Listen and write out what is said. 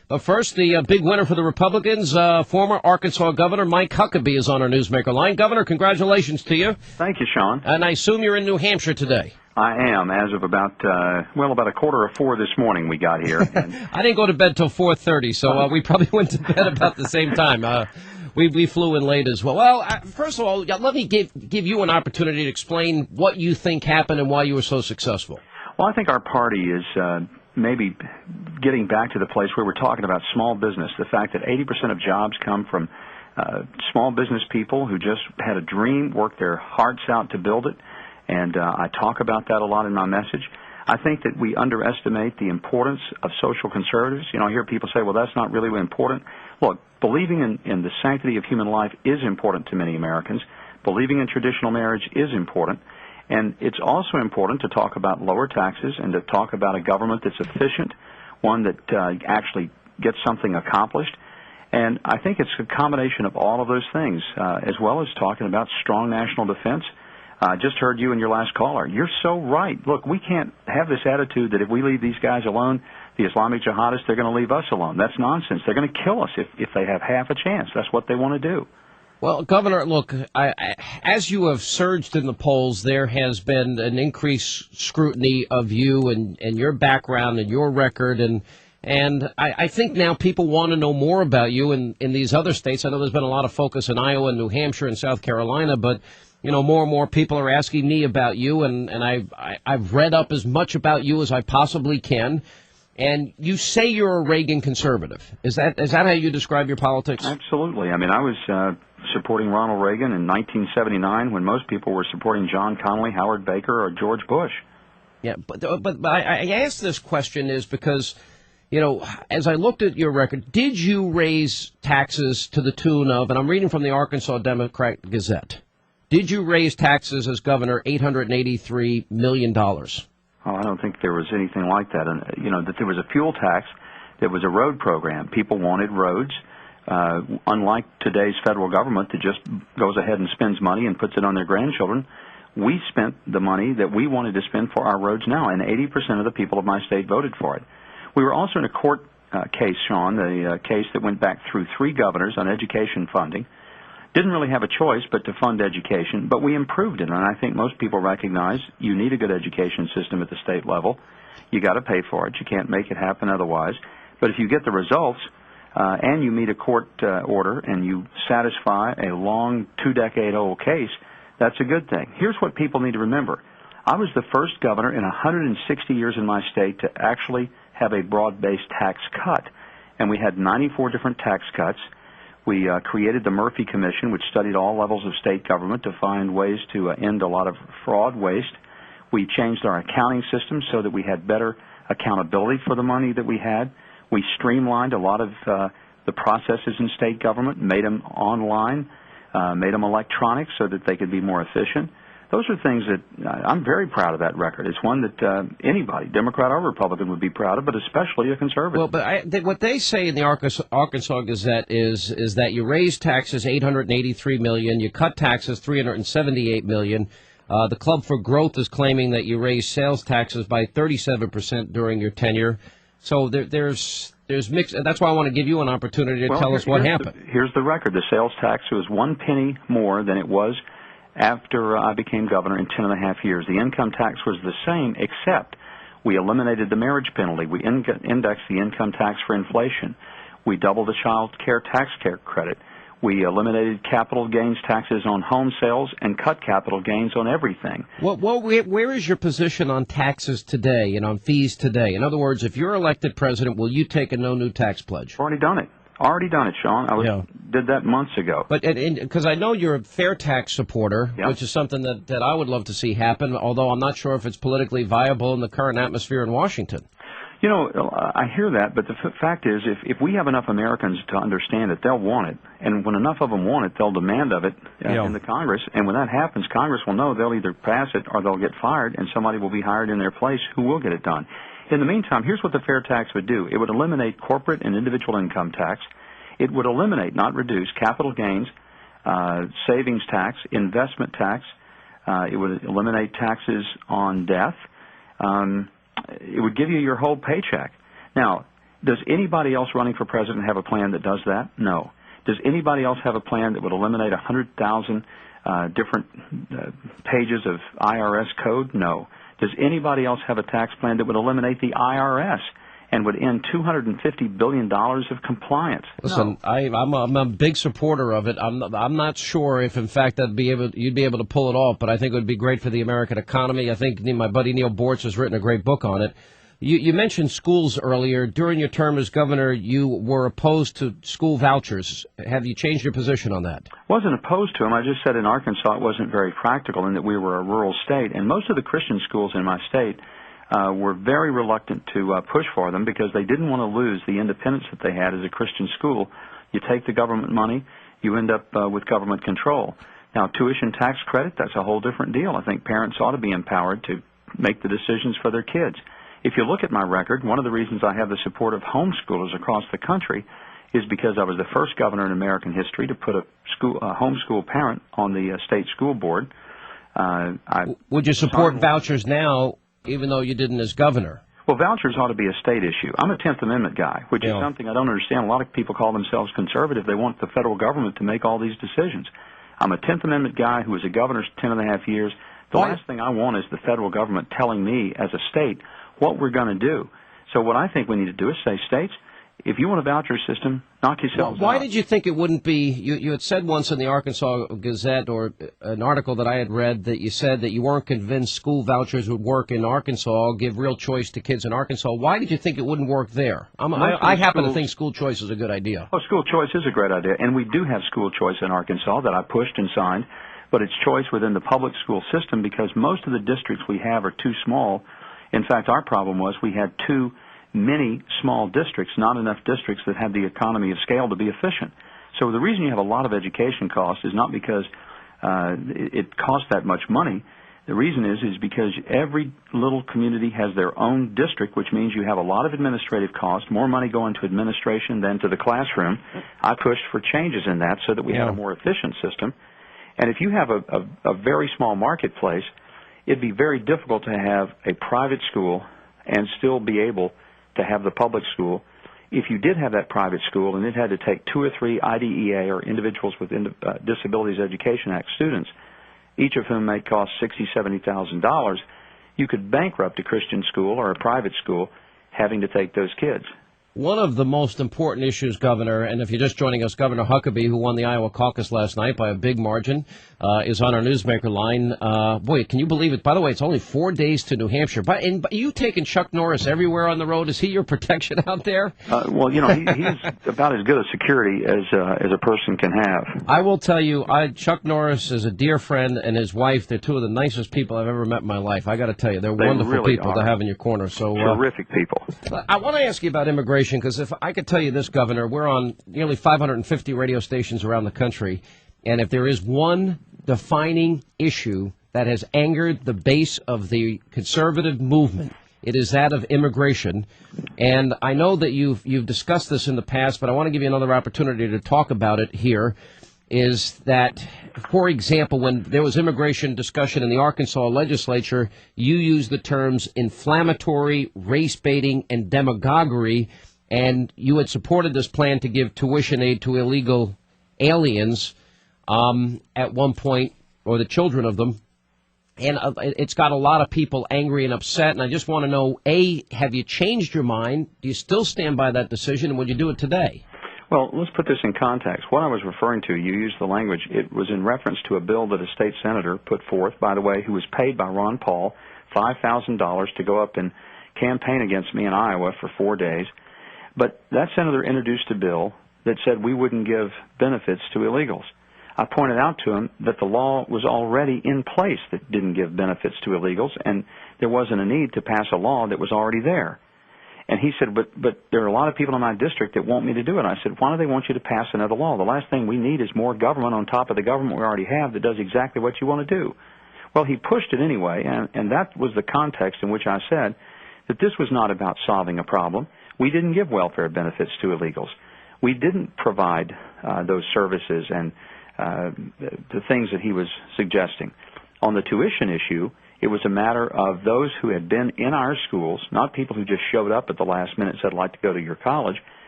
But first, the big winner for the Republicans, former Arkansas Governor Mike Huckabee is on our Newsmaker line. Governor, congratulations to you. Thank you, Sean. And I assume you're in New Hampshire today. I am, as of about a quarter of 4 this morning we got here. And I didn't go to bed till 4:30, so we probably went to bed about the same time. We flew in late as well. Well, first of all, let me give you an opportunity to explain what you think happened and why you were so successful. Well, I think our party is maybe getting back to the place where we're talking about small business, the fact that 80% of jobs come from small business people who just had a dream, worked their hearts out to build it, and I talk about that a lot in my message. I think that we underestimate the importance of social conservatives. You know, I hear people say, well, that's not really important. Look, believing in the sanctity of human life is important to many Americans. Believing in traditional marriage is important. And it's also important to talk about lower taxes and to talk about a government that's efficient, one that actually gets something accomplished. And I think it's a combination of all of those things, as well as talking about strong national defense. I just heard you and your last caller. You're so right. Look, we can't have this attitude that if we leave these guys alone, the Islamic jihadists, they're going to leave us alone. That's nonsense. They're going to kill us if they have half a chance. That's what they want to do. Well, Governor, look, as you have surged in the polls, there has been an increased scrutiny of you and your background and your record. And I think now people want to know more about you in these other states. I know there's been a lot of focus in Iowa and New Hampshire and South Carolina, but you know, more and more people are asking me about you, and I've read up as much about you as I possibly can. And you say you're a Reagan conservative. Is that how you describe your politics? Absolutely. I mean, I was supporting Ronald Reagan in 1979 when most people were supporting John Connally, Howard Baker, or George Bush. Yeah, but I ask this question is because, you know, as I looked at your record, did you raise taxes to the tune of, and I'm reading from the Arkansas Democrat Gazette, did you raise taxes as governor $883 million? Oh, I don't think there was anything like that. And, you know, that there was a fuel tax, there was a road program. People wanted roads. Unlike today's federal government that just goes ahead and spends money and puts it on their grandchildren, we spent the money that we wanted to spend for our roads now, and 80% of the people of my state voted for it. We were also in a court case, Sean, the case that went back through 3 governors on education funding. Didn't really have a choice but to fund education, but we improved it, and I think most people recognize you need a good education system at the state level. You got to pay for it. You can't make it happen otherwise. But if you get the results and you meet a court order and you satisfy a long 2-decade-old case, that's a good thing. Here's what people need to remember. I was the first governor in 160 years in my state to actually have a broad-based tax cut, and we had 94 different tax cuts. We created the Murphy Commission, which studied all levels of state government to find ways to end a lot of fraud, waste. We changed our accounting system so that we had better accountability for the money that we had. We streamlined a lot of the processes in state government, made them online, made them electronic so that they could be more efficient. Those are things that I'm very proud of that record. It's one that anybody, Democrat or Republican, would be proud of, but especially a conservative. Well, but what they say in the Arkansas Gazette is that you raised taxes $883 million, you cut taxes $378 million. The Club for Growth is claiming that you raised sales taxes by 37% during your tenure. So there's mixed. That's why I want to give you an opportunity to tell us what happened. Here's the record. The sales tax was 1 penny more than it was after I became governor in 10.5 years. The income tax was the same, except we eliminated the marriage penalty. We indexed the income tax for inflation. We doubled the child care tax credit. We eliminated capital gains taxes on home sales and cut capital gains on everything. Well, where is your position on taxes today and on fees today? In other words, if you're elected president, will you take a no new tax pledge? Already done it. Sean. I did that months ago. But because I know you're a fair tax supporter, which is something that I would love to see happen, although I'm not sure if it's politically viable in the current atmosphere in Washington. You know, I hear that, but the fact is, if we have enough Americans to understand it, they'll want it. And when enough of them want it, they'll demand of it in the Congress. And when that happens, Congress will know they'll either pass it or they'll get fired, and somebody will be hired in their place who will get it done. In the meantime, here's what the fair tax would do. It would eliminate corporate and individual income tax. It would eliminate, not reduce, capital gains, savings tax, investment tax. It would eliminate taxes on death. It would give you your whole paycheck. Now, Does anybody else running for president have a plan that does that? No. Does anybody else have a plan that would eliminate 100,000 different pages of IRS code? No. Does anybody else have a tax plan that would eliminate the IRS and would end $250 billion of compliance? Listen, no. I'm a big supporter of it. I'm not sure if, in fact, you'd be able to pull it off, but I think it would be great for the American economy. I think my buddy Neil Bortz has written a great book on it. You mentioned schools earlier. During your term as governor, you were opposed to school vouchers. Have you changed your position on that? Wasn't opposed to them. I just said in Arkansas it wasn't very practical and that we were a rural state. And most of the Christian schools in my state were very reluctant to push for them because they didn't want to lose the independence that they had as a Christian school. You take the government money, you end up with government control. Now, tuition tax credit, that's a whole different deal. I think parents ought to be empowered to make the decisions for their kids. If you look at my record, one of the reasons I have the support of homeschoolers across the country is because I was the first governor in American history to put a homeschool parent on the state school board. Would you support vouchers now, even though you didn't as governor? Well, vouchers ought to be a state issue. I'm a 10th Amendment guy, which is something I don't understand. A lot of people call themselves conservative. They want the federal government to make all these decisions. I'm a 10th Amendment guy who was a governor 10.5 years. The last thing I want is the federal government telling me as a state what we're going to do. So what I think we need to do is say, states, if you want a voucher system, knock yourselves out. Why did you think it wouldn't be, you had said once in the Arkansas Gazette or an article that I had read that you said that you weren't convinced school vouchers would work in Arkansas, give real choice to kids in Arkansas. Why did you think it wouldn't work there? I happen to think school choice is a good idea. Oh, school choice is a great idea, and we do have school choice in Arkansas that I pushed and signed, but it's choice within the public school system because most of the districts we have are too small. In fact, our problem was we had too many small districts, not enough districts that had the economy of scale to be efficient. So the reason you have a lot of education costs is not because it costs that much money. The reason is because every little community has their own district, which means you have a lot of administrative costs, more money going to administration than to the classroom. I pushed for changes in that so that we had a more efficient system. And if you have a very small marketplace, it'd be very difficult to have a private school and still be able to have the public school. If you did have that private school and it had to take 2 or 3 IDEA or Individuals with Disabilities Education Act students, each of whom may cost $60,000, $70,000, you could bankrupt a Christian school or a private school having to take those kids. One of the most important issues, Governor, and if you're just joining us, Governor Huckabee, who won the Iowa caucus last night by a big margin, is on our Newsmaker line. Boy, can you believe it? By the way, it's only 4 days to New Hampshire. But you taking Chuck Norris everywhere on the road? Is he your protection out there? Well, you know, he's about as good a security as a person can have. I will tell you, Chuck Norris is a dear friend, and his wife, they're two of the nicest people I've ever met in my life. I got to tell you, they're wonderful really people to have in your corner. So terrific people. I want to ask you about immigration, because if I could tell you this, Governor, we're on nearly 550 radio stations around the country, and if there is one defining issue that has angered the base of the conservative movement, it is that of immigration. And I know that you've discussed this in the past, but I want to give you another opportunity to talk about it here, is that, for example, when there was immigration discussion in the Arkansas legislature, you used the terms inflammatory, race-baiting, and demagoguery, and you had supported this plan to give tuition aid to illegal aliens at one point, or the children of them. And it's got a lot of people angry and upset, and I just want to know, A, have you changed your mind? Do you still stand by that decision, and would you do it today? Well, let's put this in context. What I was referring to, you used the language, it was in reference to a bill that a state senator put forth, by the way, who was paid by Ron Paul $5,000 to go up and campaign against me in Iowa for 4 days. But that senator introduced a bill that said we wouldn't give benefits to illegals. I pointed out to him that the law was already in place that didn't give benefits to illegals, and there wasn't a need to pass a law that was already there. And he said, but there are a lot of people in my district that want me to do it. I said, why do they want you to pass another law? The last thing we need is more government on top of the government we already have that does exactly what you want to do. Well, he pushed it anyway, and that was the context in which I said that this was not about solving a problem. We didn't give welfare benefits to illegals. We didn't provide those services and the things that he was suggesting. On the tuition issue, It was a matter of those who had been in our schools, not people who just showed up at the last minute and said, I'd like to go to your college.